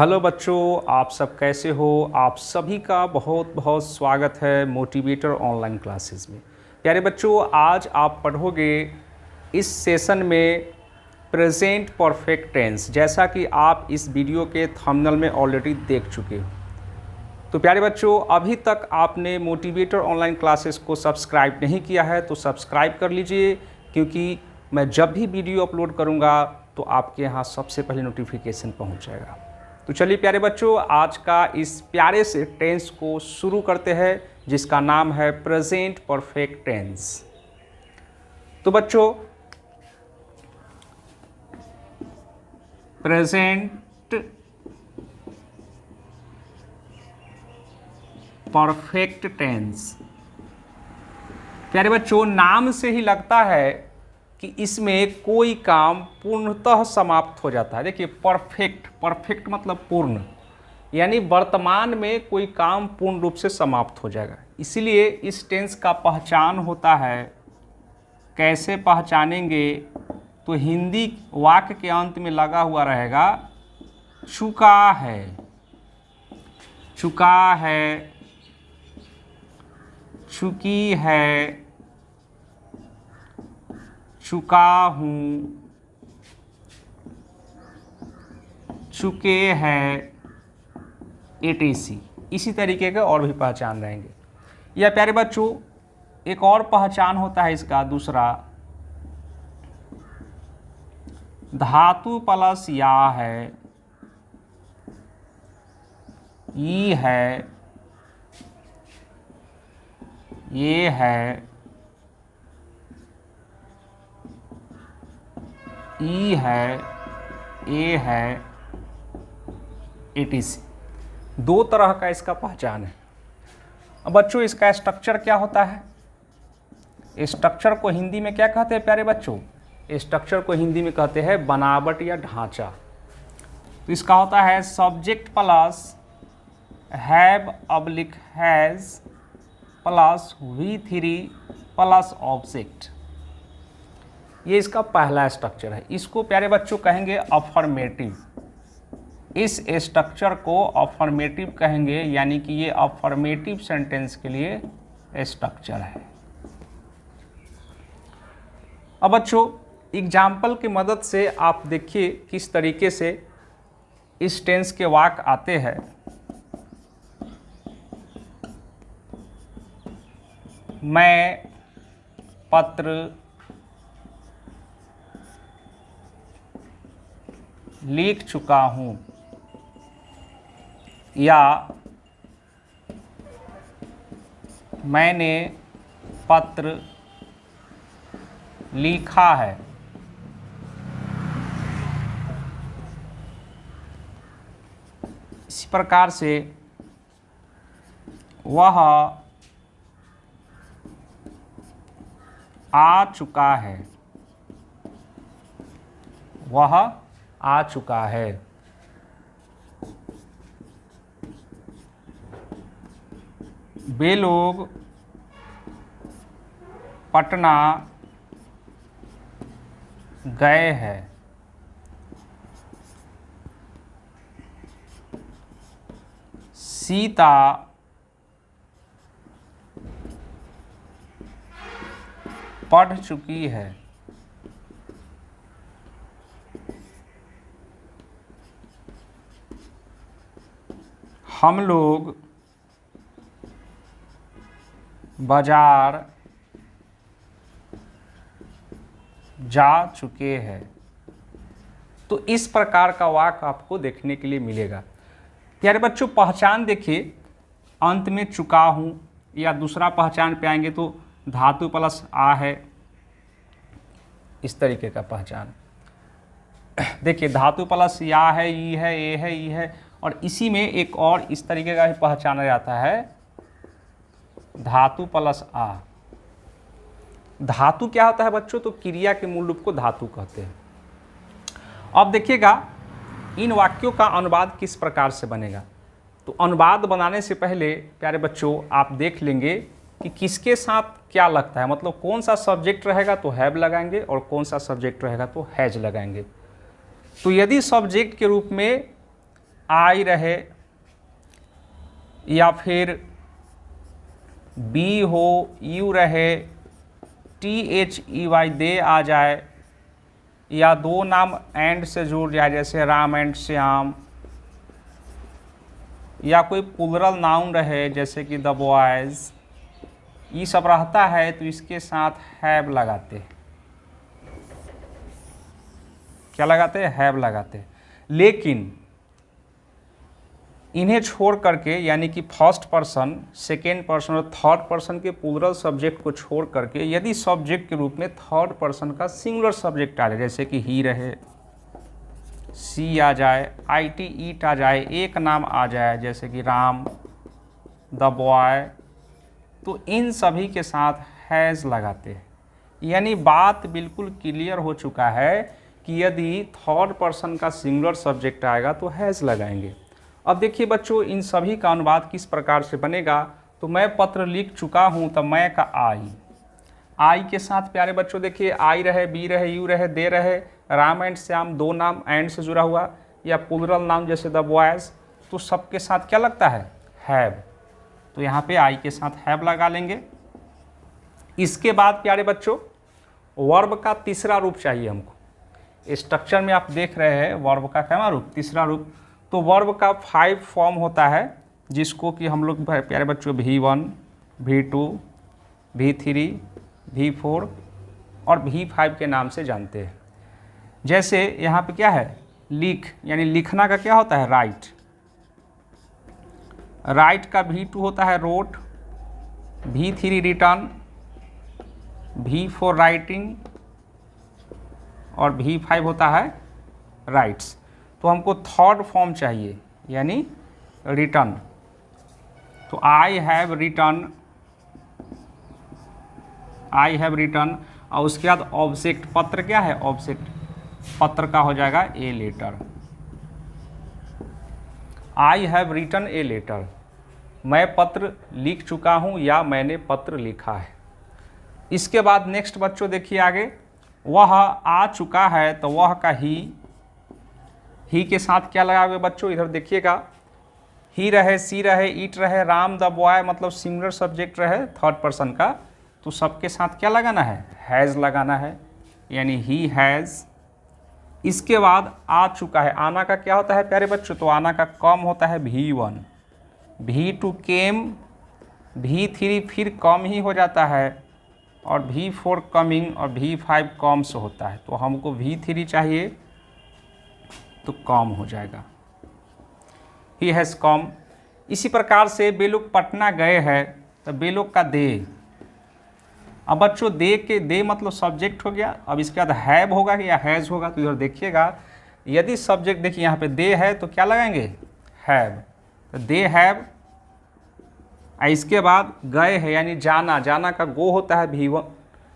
Hello बच्चों, आप सब कैसे हो। आप सभी का बहुत बहुत स्वागत है मोटिवेटर ऑनलाइन क्लासेस में। प्यारे बच्चों, आज आप पढ़ोगे इस सेशन में प्रेजेंट परफेक्ट टेंस, जैसा कि आप इस वीडियो के थंबनेल में ऑलरेडी देख चुके हो। तो प्यारे बच्चों, अभी तक आपने मोटिवेटर ऑनलाइन क्लासेस को सब्सक्राइब नहीं किया है तो सब्सक्राइब कर लीजिए, क्योंकि मैं जब भी वीडियो अपलोड करूँगा तो आपके यहाँ सबसे पहले नोटिफिकेशन पहुँच जाएगा। तो चलिए प्यारे बच्चों, आज का इस प्यारे से टेंस को शुरू करते हैं, जिसका नाम है प्रेजेंट परफेक्ट टेंस। तो बच्चों, प्रेजेंट परफेक्ट टेंस, प्यारे बच्चों, नाम से ही लगता है कि इसमें कोई काम पूर्णतः समाप्त हो जाता है। देखिए, परफेक्ट, परफेक्ट मतलब पूर्ण, यानी वर्तमान में कोई काम पूर्ण रूप से समाप्त हो जाएगा। इसीलिए इस टेंस का पहचान होता है। कैसे पहचानेंगे? तो हिंदी वाक्य के अंत में लगा हुआ रहेगा चुका है, चुका है, चुकी है, चुका हूँ, चुके हैं, etc। इसी तरीके के और भी पहचान रहेंगे। या प्यारे बच्चों, एक और पहचान होता है इसका दूसरा, धातु प्लस या है, ई है, ये है, ई है, ए है, etc। दो तरह का इसका पहचान है। अब बच्चों, इसका स्ट्रक्चर क्या होता है? स्ट्रक्चर को हिंदी में क्या कहते हैं प्यारे बच्चों? स्ट्रक्चर को हिंदी में कहते हैं बनावट या ढांचा। तो इसका होता है subject plus have oblique has plus V3 plus object. ये इसका पहला स्ट्रक्चर है। इसको प्यारे बच्चों कहेंगे अफर्मेटिव। इस स्ट्रक्चर को अफर्मेटिव कहेंगे, यानी कि ये अफर्मेटिव सेंटेंस के लिए स्ट्रक्चर है। अब बच्चों, एग्जाम्पल की मदद से आप देखिए किस तरीके से इस टेंस के वाक्य आते हैं। मैं पत्र लिख चुका हूँ, या मैंने पत्र लिखा है। इसी प्रकार से वह आ चुका है, वह आ चुका है। वे लोग पटना गए हैं। सीता पढ़ चुकी है। हम लोग बाजार जा चुके हैं। तो इस प्रकार का वाक्य आपको देखने के लिए मिलेगा। प्यारे बच्चों, पहचान देखिए, अंत में चुका हूँ, या दूसरा पहचान पे आएंगे तो धातु प्लस आ है। इस तरीके का पहचान देखिए, धातु प्लस या है, ई है, ए है, ई है, और इसी में एक और इस तरीके का भी पहचाना जाता है धातु प्लस आ। धातु क्या होता है बच्चों? तो क्रिया के मूल रूप को धातु कहते हैं। अब देखिएगा इन वाक्यों का अनुवाद किस प्रकार से बनेगा। तो अनुवाद बनाने से पहले प्यारे बच्चों, आप देख लेंगे कि किसके साथ क्या लगता है, मतलब कौन सा सब्जेक्ट रहेगा तो हैव लगाएंगे और कौन सा सब्जेक्ट रहेगा तो हैज लगाएंगे। तो यदि सब्जेक्ट के रूप में आई रहे या फिर बी हो, यू रहे, THEY दे आ जाए, या दो नाम एंड से जुड़ जाए जैसे राम एंड श्याम, या कोई प्लूरल नाउन रहे जैसे कि द बॉयज, ये सब रहता है तो इसके साथ हैव लगाते हैं। क्या लगाते हैं? हैव लगाते हैं। लेकिन इन्हें छोड़ करके, यानी कि फर्स्ट पर्सन, सेकेंड पर्सन और थर्ड पर्सन के प्लूरल सब्जेक्ट को छोड़ करके यदि सब्जेक्ट के रूप में थर्ड पर्सन का सिंगुलर सब्जेक्ट आ जाए, जैसे कि ही रहे, सी आ जाए, IT ईट आ जाए, एक नाम आ जाए जैसे कि राम, द बॉय, तो इन सभी के साथ हैज़ लगाते हैं। यानी बात बिल्कुल क्लियर हो चुका है कि यदि थर्ड पर्सन का सिंगुलर सब्जेक्ट आएगा तो हैज़ लगाएंगे। अब देखिए बच्चों, इन सभी का अनुवाद किस प्रकार से बनेगा। तो मैं पत्र लिख चुका हूँ, तो मैं का आई के साथ प्यारे बच्चों देखिए आई रहे, बी रहे, यू रहे, दे रहे, राम एंड श्याम, दो नाम एंड से जुड़ा हुआ, या प्लूरल नाम जैसे द बॉयज, तो सबके साथ क्या लगता है? हैव। तो यहाँ पे आई के साथ हैव लगा लेंगे। इसके बाद प्यारे बच्चों वर्ब का तीसरा रूप चाहिए हमको। स्ट्रक्चर में आप देख रहे हैं वर्ब का क्या रूप? तीसरा रूप। तो वर्ब का 5 फॉर्म होता है जिसको कि हम लोग प्यारे बच्चों V1, V2, V3, V4 और V5 के नाम से जानते हैं। जैसे यहाँ पे क्या है? लिख, यानी लिखना का क्या होता है? राइट। राइट का V2 होता है road, V3 return, V4 writing और V5 होता है राइट्स। तो हमको थर्ड फॉर्म चाहिए, यानी रिटर्न। तो I have return, I have return, और उसके बाद ऑब्जेक्ट, पत्र क्या है? ऑब्जेक्ट, पत्र का हो जाएगा a letter. I have written a letter, मैं पत्र लिख चुका हूँ या मैंने पत्र लिखा है। इसके बाद नेक्स्ट बच्चों देखिए आगे, वह आ चुका है, तो वह का ही के साथ क्या लगा हुए बच्चों? इधर देखिएगा, ही रहे, सी रहे, ईट रहे, राम द बॉय, मतलब सिंगुलर सब्जेक्ट रहे थर्ड पर्सन का, तो सबके साथ क्या लगाना है? हैज़ लगाना है, यानी ही हैज़। इसके बाद आ चुका है, आना का क्या होता है प्यारे बच्चों? तो आना का कम होता है V1, V2 केम, V3 फिर कम ही हो जाता है, और V4 कमिंग, और V5 कम से होता है। तो हमको V3 चाहिए तो कम हो जाएगा, ही हैज़ कम। इसी प्रकार से वे लोग पटना गए हैं, तो वे लोग का दे। अब बच्चों दे के, दे मतलब सब्जेक्ट हो गया। अब इसके बाद हैव होगा या हैज़ होगा, तो इधर देखिएगा, यदि सब्जेक्ट देखिए यहाँ पे दे है तो क्या लगाएंगे? हैव। तो दे हैव। इसके बाद गए है, यानी जाना, जाना का गो होता है V1,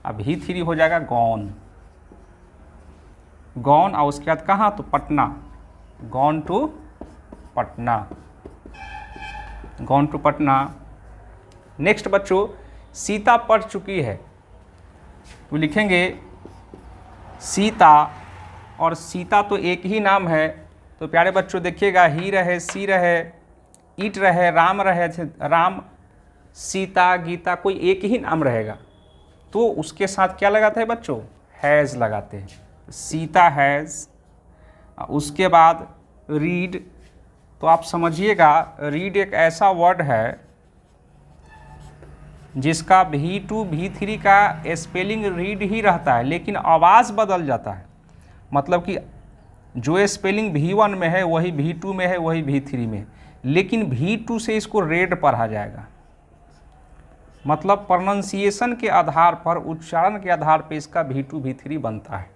अब V3 हो जाएगा गॉन, गॉन। और उसके बाद कहाँ? तो Patna, gone to Patna, gone to Patna. Next बच्चों, सीता पढ़ चुकी है, तो लिखेंगे सीता, और सीता तो एक ही नाम है। तो प्यारे बच्चों देखिएगा, ही रहे, सी रहे, ईट रहे, राम रहे, राम, सीता, गीता, कोई एक ही नाम रहेगा, तो उसके साथ क्या लगाते हैं बच्चों? हैज़ लगाते हैं। सीता हैज़। उसके बाद रीड, तो आप समझिएगा रीड एक ऐसा वर्ड है जिसका V2 V3 का स्पेलिंग रीड ही रहता है, लेकिन आवाज़ बदल जाता है। मतलब कि जो स्पेलिंग V1 में है वही V2 में है, वही V3 में है, लेकिन V2 से इसको रेड पढ़ा जाएगा। मतलब प्रोनाउंसिएशन के आधार पर, उच्चारण के आधार पर इसका V2 V3 बनता है।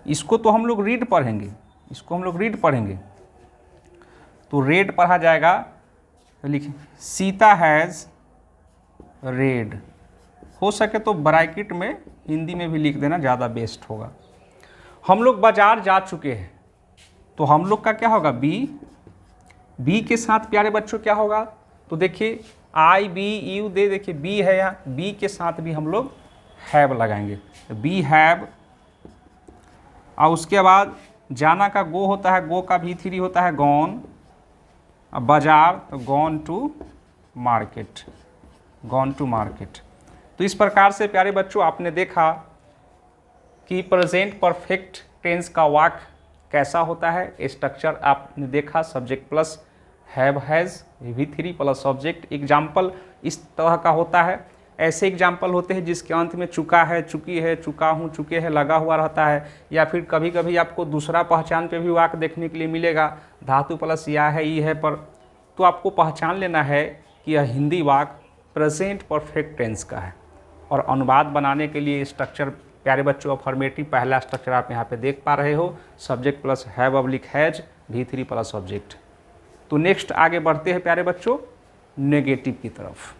इसको तो हम लोग रीड पढ़ेंगे, इसको हम लोग रीड पढ़ेंगे, तो रेड पढ़ा जाएगा। लिखिए सीता हैज़ रेड। हो सके तो ब्रैकेट में हिंदी में भी लिख देना, ज़्यादा बेस्ट होगा। हम लोग बाजार जा चुके हैं, तो हम लोग का क्या होगा? बी के साथ प्यारे बच्चों क्या होगा? तो देखिए आई, बी, यू, दे, देखिए बी है यहाँ, बी के साथ भी हम लोग हैव लगाएंगे, बी हैव। और उसके बाद जाना का गो होता है, गो का V3 होता है गॉन, बाजार, तो gone to market, gone to market. तो इस प्रकार से प्यारे बच्चों आपने देखा कि प्रेजेंट परफेक्ट टेंस का वाक्य कैसा होता है। स्ट्रक्चर आपने देखा, subject plus have has, V3 plus object. Example इस तरह का होता है। ऐसे एग्जाम्पल होते हैं जिसके अंत में चुका है, चुकी है, चुका हूँ, चुके हैं लगा हुआ रहता है, या फिर कभी कभी आपको दूसरा पहचान पे भी वाक्य देखने के लिए मिलेगा, धातु प्लस या है, ई है पर। तो आपको पहचान लेना है कि यह हिंदी वाक्य प्रेजेंट परफेक्ट टेंस का है। और अनुवाद बनाने के लिए स्ट्रक्चर प्यारे बच्चों अफर्मेटिव पहला स्ट्रक्चर आप यहाँ पे देख पा रहे हो, subject plus have oblique has, V3 plus object. तो नेक्स्ट आगे बढ़ते हैं प्यारे बच्चों नेगेटिव की तरफ।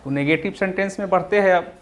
तो नेगेटिव सेंटेंस में बढ़ते हैं अब।